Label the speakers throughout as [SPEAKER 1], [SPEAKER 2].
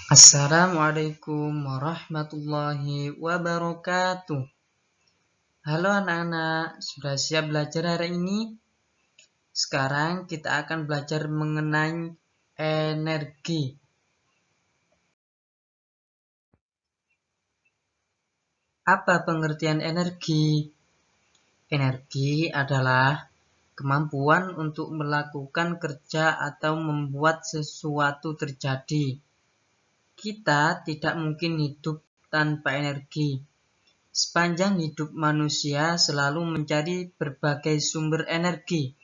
[SPEAKER 1] Assalamualaikum warahmatullahi wabarakatuh. Halo anak-anak, sudah siap belajar hari ini? Sekarang kita akan belajar mengenai energi. Apa pengertian energi? Energi adalah kemampuan untuk melakukan kerja atau membuat sesuatu terjadi. Kita tidak mungkin hidup tanpa energi. Sepanjang hidup manusia selalu mencari berbagai sumber energi.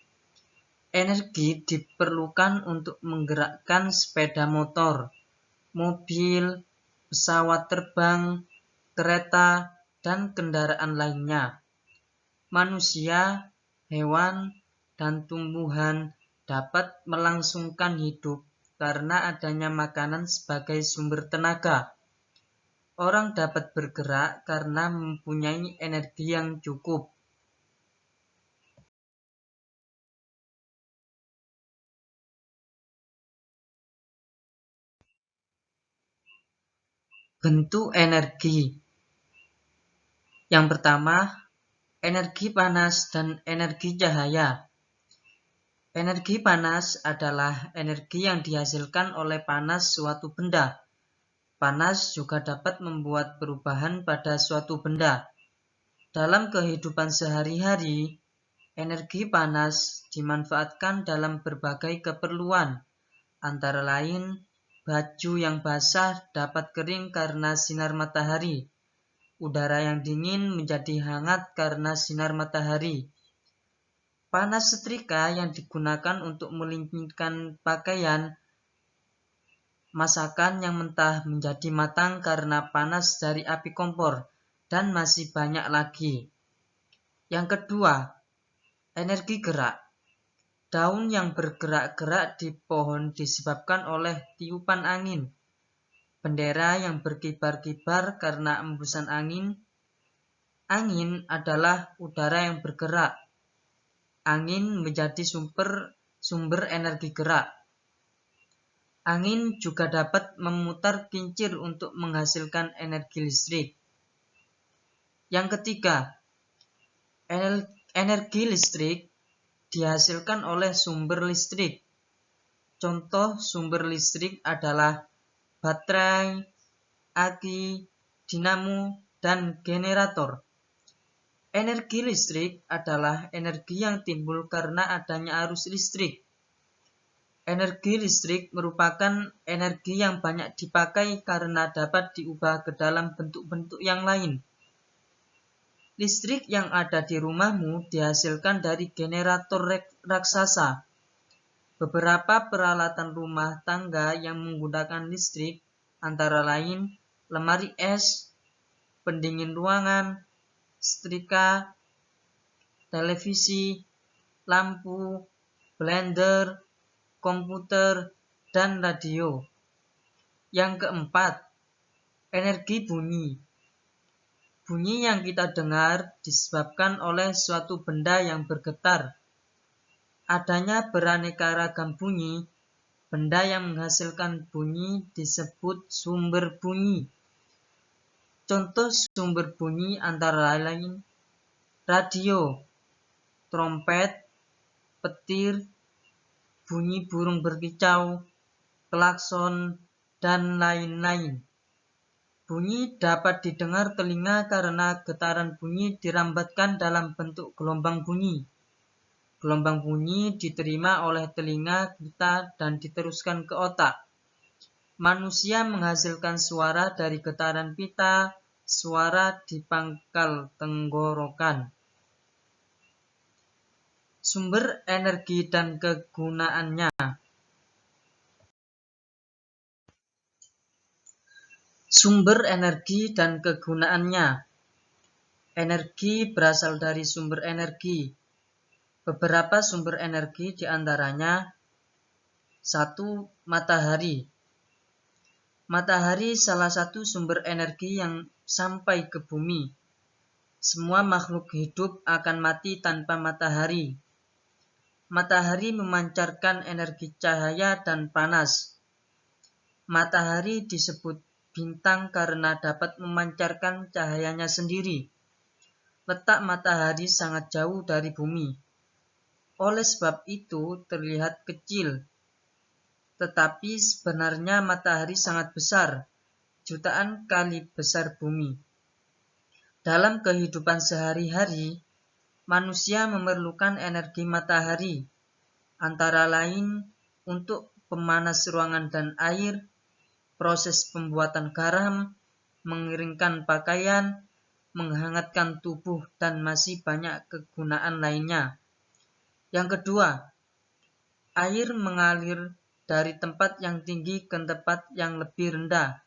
[SPEAKER 1] Energi diperlukan untuk menggerakkan sepeda motor, mobil, pesawat terbang, kereta, dan kendaraan lainnya. Manusia, hewan, dan tumbuhan dapat melangsungkan hidup karena adanya makanan sebagai sumber tenaga. Orang dapat bergerak karena mempunyai energi yang cukup. Bentuk energi. Yang pertama, energi panas dan energi cahaya. Energi panas adalah energi yang dihasilkan oleh panas suatu benda. Panas juga dapat membuat perubahan pada suatu benda. Dalam kehidupan sehari-hari, energi panas dimanfaatkan dalam berbagai keperluan, antara lain baju yang basah dapat kering karena sinar matahari. Udara yang dingin menjadi hangat karena sinar matahari. Panas setrika yang digunakan untuk melingkirkan pakaian, masakan yang mentah menjadi matang karena panas dari api kompor, dan masih banyak lagi. Yang kedua, energi gerak. Daun yang bergerak-gerak di pohon disebabkan oleh tiupan angin. Bendera yang berkibar-kibar karena embusan angin. Angin adalah udara yang bergerak. Angin menjadi sumber energi gerak. Angin juga dapat memutar kincir untuk menghasilkan energi listrik. Yang ketiga, energi listrik dihasilkan oleh sumber listrik. Contoh sumber listrik adalah baterai, aki, dinamo, dan generator. Energi listrik adalah energi yang timbul karena adanya arus listrik. Energi listrik merupakan energi yang banyak dipakai karena dapat diubah ke dalam bentuk-bentuk yang lain. Listrik yang ada di rumahmu dihasilkan dari generator raksasa. Beberapa peralatan rumah tangga yang menggunakan listrik antara lain lemari es, pendingin ruangan, setrika, televisi, lampu, blender, komputer, dan radio. Yang keempat, energi bunyi. Bunyi yang kita dengar disebabkan oleh suatu benda yang bergetar. Adanya beraneka ragam bunyi, benda yang menghasilkan bunyi disebut sumber bunyi. Contoh sumber bunyi antara lain radio, trompet, petir, bunyi burung berkicau, klakson, dan lain-lain. Bunyi dapat didengar telinga karena getaran bunyi dirambatkan dalam bentuk gelombang bunyi. Gelombang bunyi diterima oleh telinga kita dan diteruskan ke otak. Manusia menghasilkan suara dari getaran pita, suara di pangkal tenggorokan. Sumber energi dan kegunaannya. Sumber energi dan kegunaannya. Energi berasal dari sumber energi. Beberapa sumber energi diantaranya 1. Matahari. Matahari salah satu sumber energi yang sampai ke bumi. Semua makhluk hidup akan mati tanpa matahari. Matahari memancarkan energi cahaya dan panas. Matahari disebut bintang karena dapat memancarkan cahayanya sendiri. Letak matahari sangat jauh dari bumi. Oleh sebab itu terlihat kecil. Tetapi sebenarnya matahari sangat besar, jutaan kali besar bumi. Dalam kehidupan sehari-hari, manusia memerlukan energi matahari, antara lain untuk pemanas ruangan dan air, proses pembuatan garam, mengeringkan pakaian, menghangatkan tubuh, dan masih banyak kegunaan lainnya. Yang kedua, air mengalir dari tempat yang tinggi ke tempat yang lebih rendah.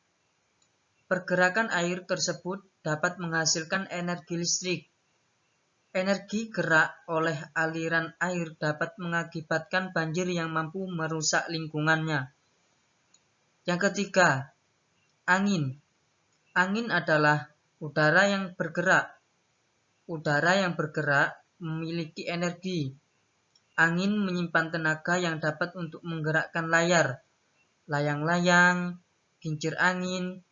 [SPEAKER 1] Pergerakan air tersebut dapat menghasilkan energi listrik. Energi gerak oleh aliran air dapat mengakibatkan banjir yang mampu merusak lingkungannya. Yang ketiga, angin. Angin adalah udara yang bergerak. Udara yang bergerak memiliki energi. Angin menyimpan tenaga yang dapat untuk menggerakkan layar, layang-layang, kincir angin.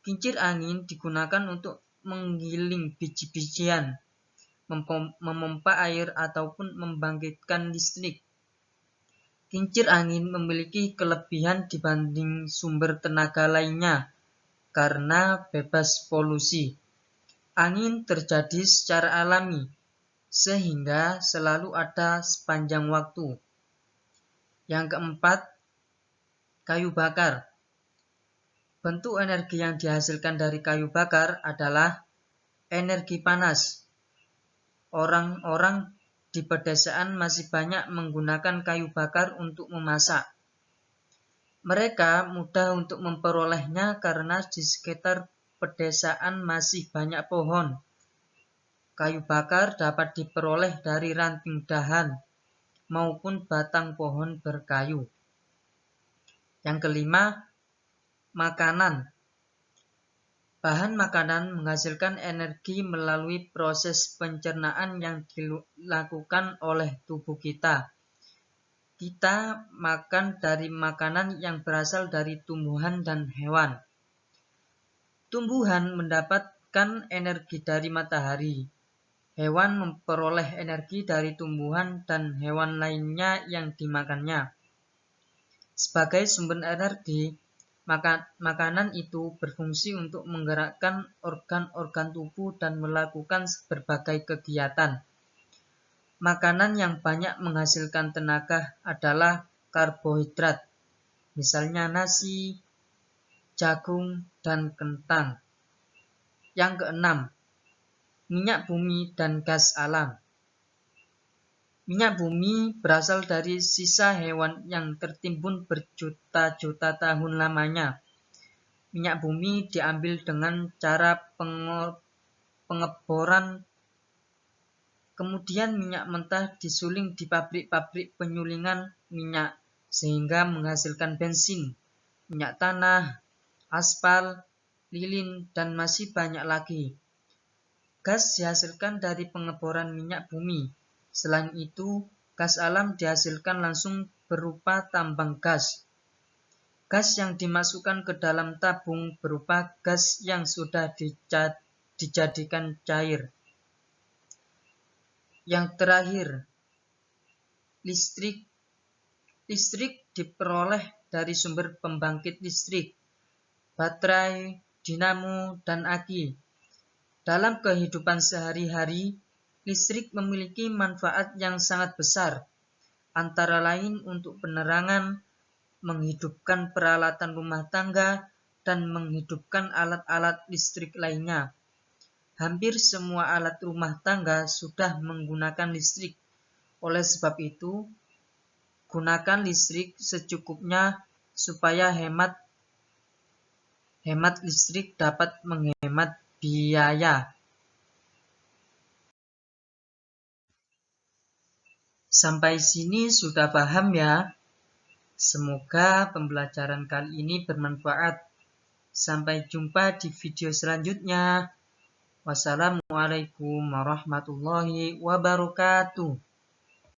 [SPEAKER 1] Kincir angin digunakan untuk menggiling biji-bijian, memompa air ataupun membangkitkan listrik. Kincir angin memiliki kelebihan dibanding sumber tenaga lainnya karena bebas polusi. Angin terjadi secara alami, sehingga selalu ada sepanjang waktu. Yang keempat, kayu bakar. Bentuk energi yang dihasilkan dari kayu bakar adalah energi panas. Orang-orang di pedesaan masih banyak menggunakan kayu bakar untuk memasak. Mereka mudah untuk memperolehnya karena di sekitar pedesaan masih banyak pohon. Kayu bakar dapat diperoleh dari ranting dahan maupun batang pohon berkayu. Yang kelima, makanan. Bahan makanan menghasilkan energi melalui proses pencernaan yang dilakukan oleh tubuh kita. Kita makan dari makanan yang berasal dari tumbuhan dan hewan. Tumbuhan mendapatkan energi dari matahari. Hewan memperoleh energi dari tumbuhan dan hewan lainnya yang dimakannya. Sebagai sumber energi, makanan itu berfungsi untuk menggerakkan organ-organ tubuh dan melakukan berbagai kegiatan. Makanan yang banyak menghasilkan tenaga adalah karbohidrat, misalnya nasi, jagung, dan kentang. Yang keenam, minyak bumi dan gas alam. Minyak bumi berasal dari sisa hewan yang tertimbun berjuta-juta tahun lamanya. Minyak bumi diambil dengan cara pengeboran, kemudian minyak mentah disuling di pabrik-pabrik penyulingan minyak sehingga menghasilkan bensin, minyak tanah, aspal, lilin, dan masih banyak lagi. Gas dihasilkan dari pengeboran minyak bumi. Selain itu, gas alam dihasilkan langsung berupa tambang gas. Gas yang dimasukkan ke dalam tabung berupa gas yang sudah dijadikan cair. Yang terakhir, listrik. Listrik diperoleh dari sumber pembangkit listrik, baterai, dinamo, dan aki. Dalam kehidupan sehari-hari, listrik memiliki manfaat yang sangat besar, antara lain untuk penerangan, menghidupkan peralatan rumah tangga, dan menghidupkan alat-alat listrik lainnya. Hampir semua alat rumah tangga sudah menggunakan listrik. Oleh sebab itu, gunakan listrik secukupnya supaya hemat listrik dapat menghemat biaya. Sampai sini sudah paham ya? Semoga pembelajaran kali ini bermanfaat. Sampai jumpa di video selanjutnya. Wassalamualaikum warahmatullahi wabarakatuh.